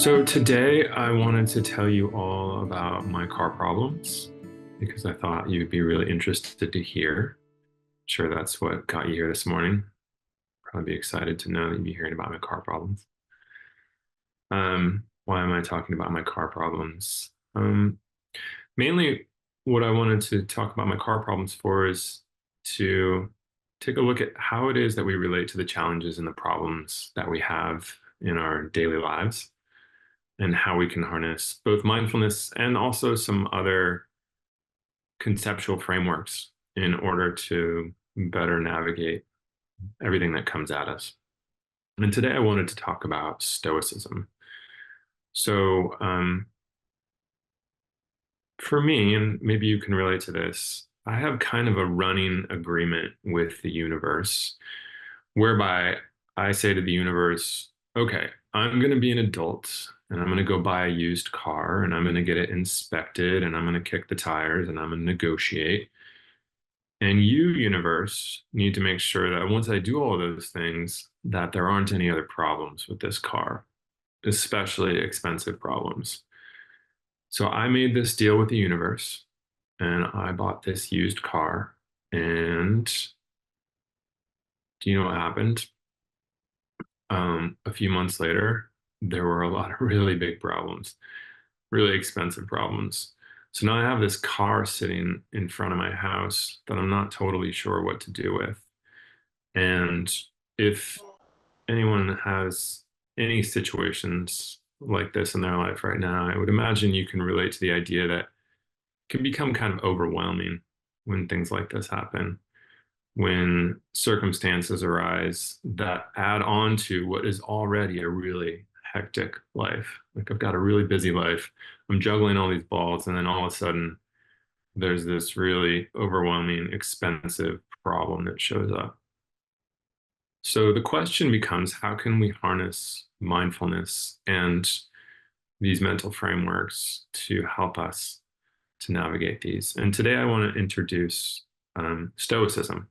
So today I wanted to tell you all about my car problems because I thought you'd be really interested to hear. Sure, that's what got you here this morning. Probably be excited to know that you'd be hearing about my car problems. Why am I talking about my car problems? Mainly what I wanted to talk about my car problems for is to take a look at how it is that we relate to the challenges and the problems that we have in our daily lives, and how we can harness both mindfulness and also some other conceptual frameworks in order to better navigate everything that comes at us. And today I wanted to talk about Stoicism. So, for me, and maybe you can relate to this, I have kind of a running agreement with the universe whereby I say to the universe, okay, I'm going to be an adult and I'm going to go buy a used car and I'm going to get it inspected and I'm going to kick the tires and I'm going to negotiate. And you, universe, need to make sure that once I do all of those things, that there aren't any other problems with this car, especially expensive problems. So I made this deal with the universe and I bought this used car. And do you know what happened? A few months later, there were a lot of really big problems, really expensive problems. So now I have this car sitting in front of my house that I'm not totally sure what to do with. And if anyone has any situations like this in their life right now, I would imagine you can relate to the idea that it can become kind of overwhelming when things like this happen, when circumstances arise that add on to what is already a really hectic life. Like I've got a really busy life. I'm juggling all these balls, and then all of a sudden there's this really overwhelming, expensive problem that shows up. So the question becomes, how can we harness mindfulness and these mental frameworks to help us to navigate these? And today I want to introduce Stoicism.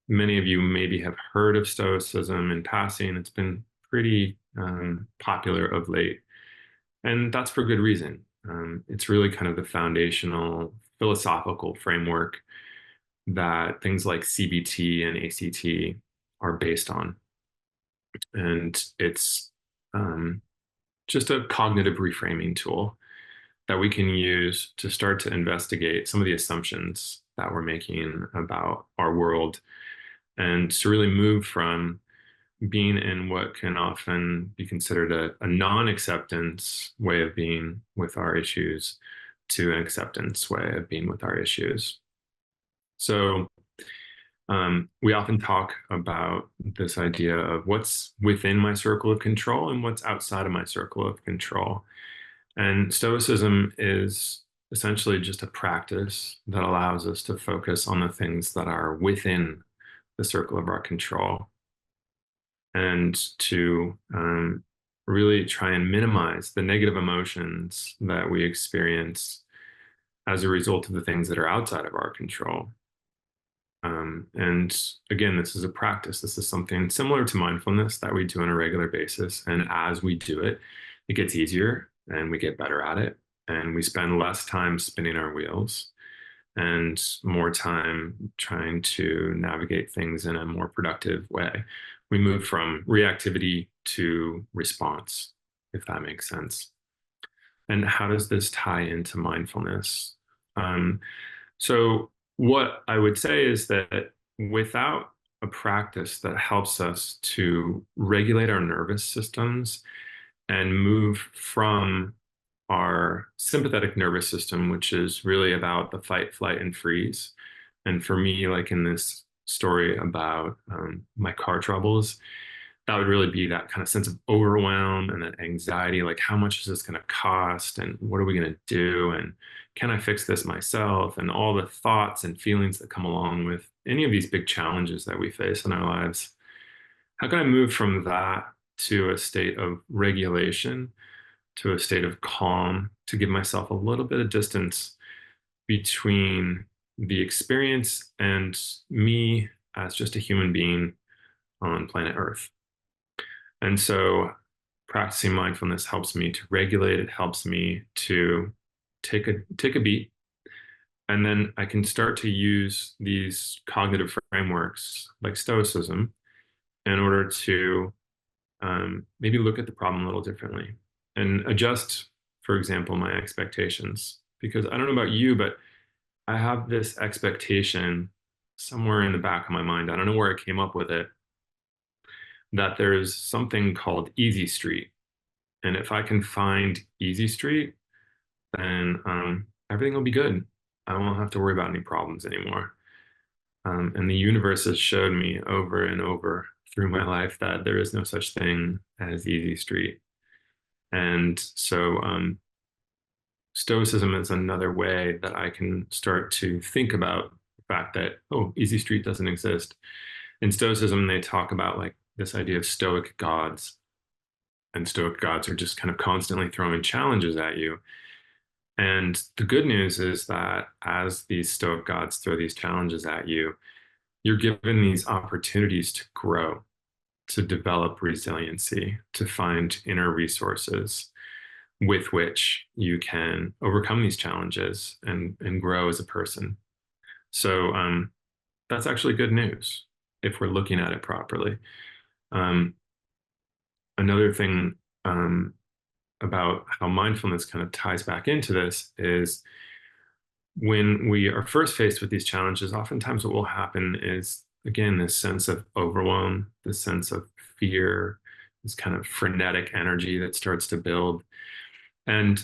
Many of you maybe have heard of Stoicism in passing. It's been pretty popular of late, and that's for good reason. It's really kind of the foundational philosophical framework that things like CBT and ACT are based on. And it's just a cognitive reframing tool that we can use to start to investigate some of the assumptions that we're making about our world, and to really move from being in what can often be considered a non-acceptance way of being with our issues to an acceptance way of being with our issues. So we often talk about this idea of what's within my circle of control and what's outside of my circle of control. And Stoicism is essentially just a practice that allows us to focus on the things that are within the circle of our control, and to really try and minimize the negative emotions that we experience as a result of the things that are outside of our control. And again, this is a practice. This is something similar to mindfulness that we do on a regular basis. And as we do it, it gets easier and we get better at it. And we spend less time spinning our wheels and more time trying to navigate things in a more productive way. We move from reactivity to response, if that makes sense. And how does this tie into mindfulness? Um, so, what I would say is that without a practice that helps us to regulate our nervous systems and move from our sympathetic nervous system, which is really about the fight, flight, and freeze. And for me, like in this story about my car troubles, that would really be that kind of sense of overwhelm and that anxiety, like how much is this going to cost and what are we going to do and can I fix this myself, and all the thoughts and feelings that come along with any of these big challenges that we face in our lives. How can I move from that to a state of regulation, to a state of calm, to give myself a little bit of distance between the experience and me as just a human being on planet Earth? And so practicing mindfulness helps me to regulate. It helps me to take a beat, and then I can start to use these cognitive frameworks like Stoicism in order to maybe look at the problem a little differently and adjust, for example, my expectations. Because I don't know about you, but I have this expectation somewhere in the back of my mind. I don't know where I came up with it, that there's something called Easy Street. And if I can find Easy Street, then everything will be good. I won't have to worry about any problems anymore. And the universe has showed me over and over through my life that there is no such thing as Easy Street. And so Stoicism is another way that I can start to think about the fact that, oh, Easy Street doesn't exist. In Stoicism, they talk about like this idea of Stoic gods. And Stoic gods are just kind of constantly throwing challenges at you. And the good news is that as these Stoic gods throw these challenges at you, you're given these opportunities to grow, to develop resiliency, to find inner resources with which you can overcome these challenges and grow as a person. So that's actually good news if we're looking at it properly. Um, Another thing about how mindfulness kind of ties back into this is when we are first faced with these challenges, oftentimes what will happen is, again, this sense of overwhelm, this sense of fear, this kind of frenetic energy that starts to build. And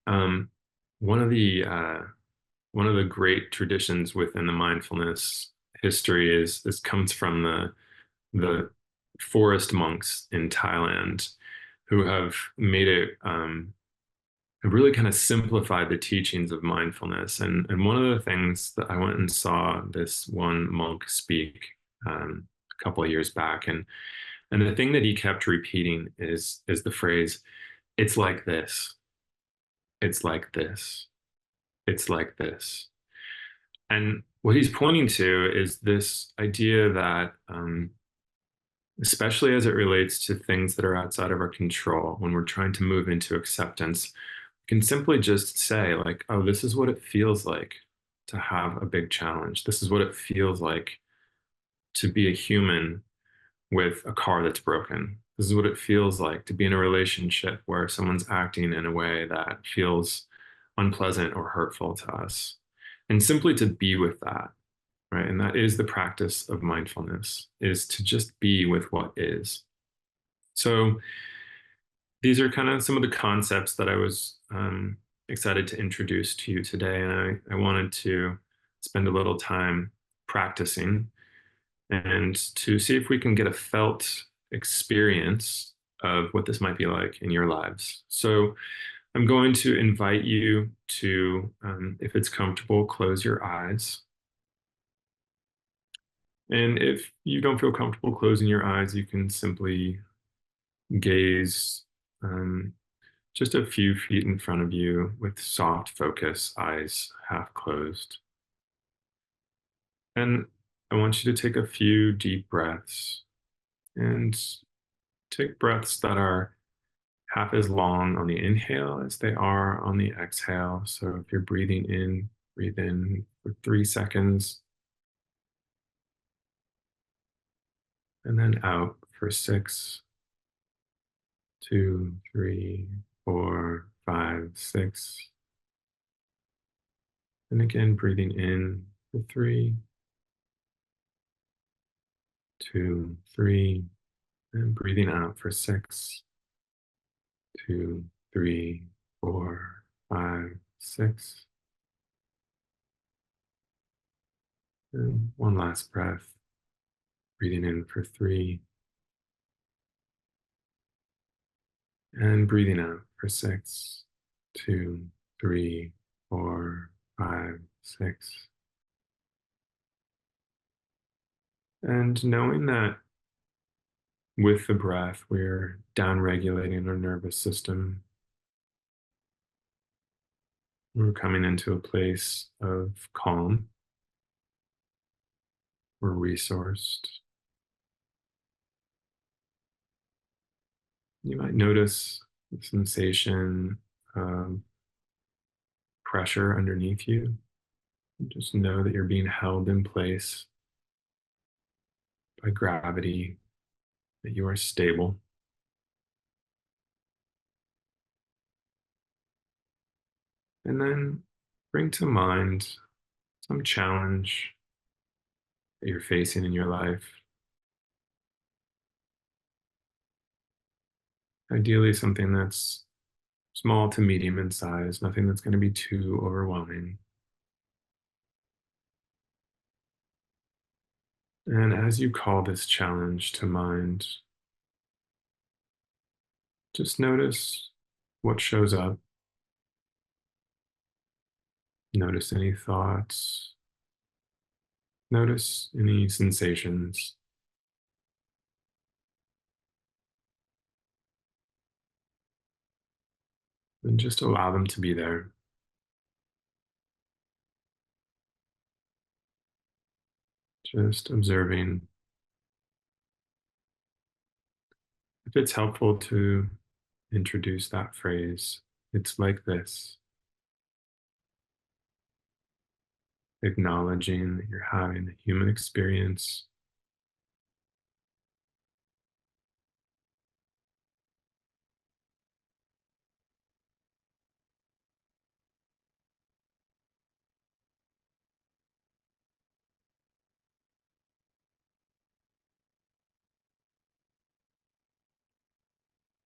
um, one of the great traditions within the mindfulness history is this comes from the forest monks in Thailand who have made it have really kind of simplified the teachings of mindfulness. And one of the things that I went and saw this one monk speak a couple of years back, and the thing that he kept repeating is the phrase, "It's like this, it's like this, it's like this." And what he's pointing to is this idea that, especially as it relates to things that are outside of our control, when we're trying to move into acceptance, we can simply just say, like, oh, this is what it feels like to have a big challenge. This is what it feels like to be a human with a car that's broken. This is what it feels like to be in a relationship where someone's acting in a way that feels unpleasant or hurtful to us. And simply to be with that, right? And that is the practice of mindfulness, is to just be with what is. So these are kind of some of the concepts that I was excited to introduce to you today. And I wanted to spend a little time practicing and to see if we can get a felt experience of what this might be like in your lives. So I'm going to invite you to, if it's comfortable, close your eyes. And if you don't feel comfortable closing your eyes, you can simply gaze just a few feet in front of you with soft focus, eyes half closed. And I want you to take a few deep breaths and take breaths that are half as long on the inhale as they are on the exhale. So if you're breathing in, breathe in for 3 seconds and then out for 6, 2, 3, 4, 5, 6. And again, breathing in for 3, 2, 3, and breathing out for 6, 2, 3, 4, 5, 6. And one last breath, breathing in for 3, and breathing out for 6, 2, 3, 4, 5, 6. And knowing that with the breath, we're down regulating our nervous system. We're coming into a place of calm. We're resourced. You might notice the sensation of pressure underneath you. Just know that you're being held in place by gravity, that you are stable. And then bring to mind some challenge that you're facing in your life. Ideally, something that's small to medium in size, nothing that's going to be too overwhelming. And as you call this challenge to mind, just notice what shows up. Notice any thoughts. Notice any sensations. And just allow them to be there. Just observing. If it's helpful to introduce that phrase, it's like this, acknowledging that you're having a human experience,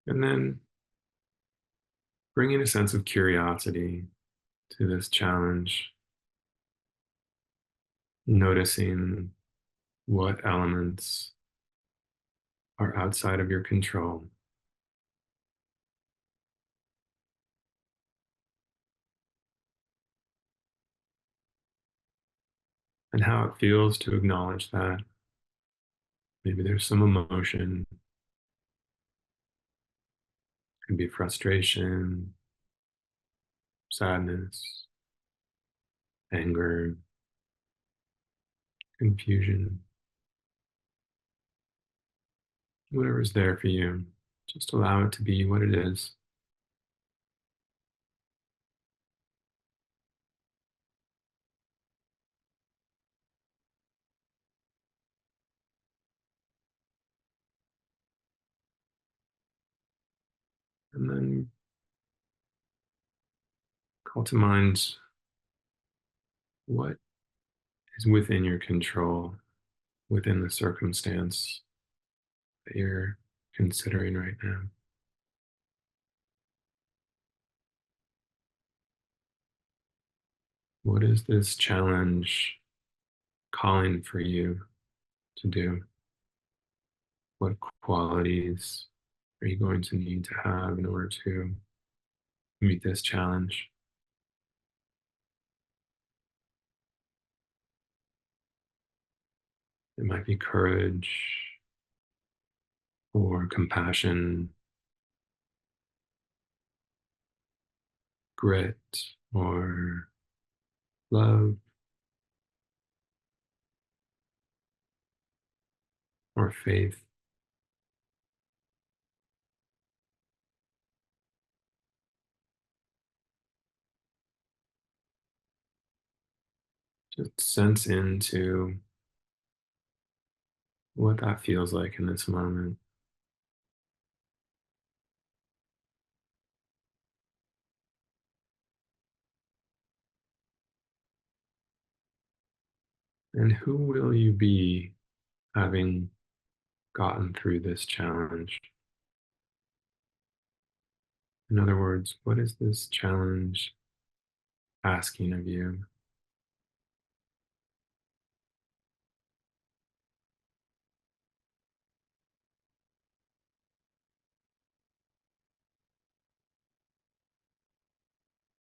and then bringing a sense of curiosity to this challenge, noticing what elements are outside of your control and how it feels to acknowledge that. Maybe there's some emotion, it can be frustration, sadness, anger, confusion, whatever's there for you. Just allow it to be what it is. And then call to mind what is within your control, within the circumstance that you're considering right now. What is this challenge calling for you to do? What qualities are you going to need to have in order to meet this challenge? It might be courage or compassion, grit or love or faith. Just sense into what that feels like in this moment. And who will you be having gotten through this challenge? In other words, what is this challenge asking of you?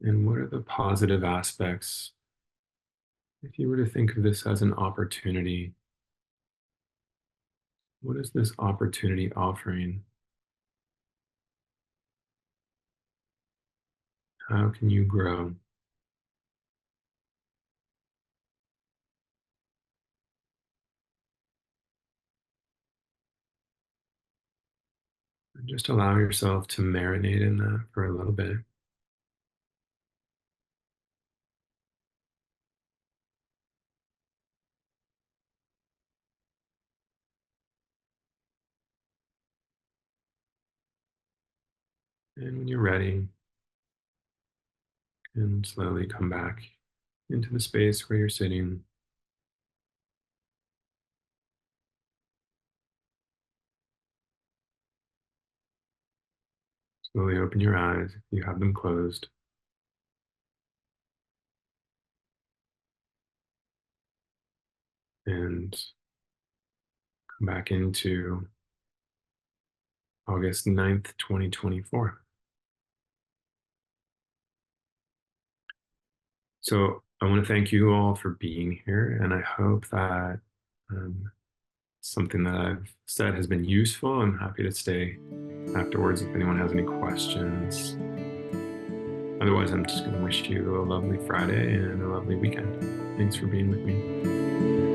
And what are the positive aspects? If you were to think of this as an opportunity, what is this opportunity offering? How can you grow? And just allow yourself to marinate in that for a little bit. And when you're ready, and slowly come back into the space where you're sitting. Slowly open your eyes if you have them closed, and come back into August 9th, 2024. So I want to thank you all for being here, and I hope that um, something that I've said has been useful. I'm happy to stay afterwards if anyone has any questions. Otherwise, I'm just going to wish you a lovely Friday and a lovely weekend. Thanks for being with me.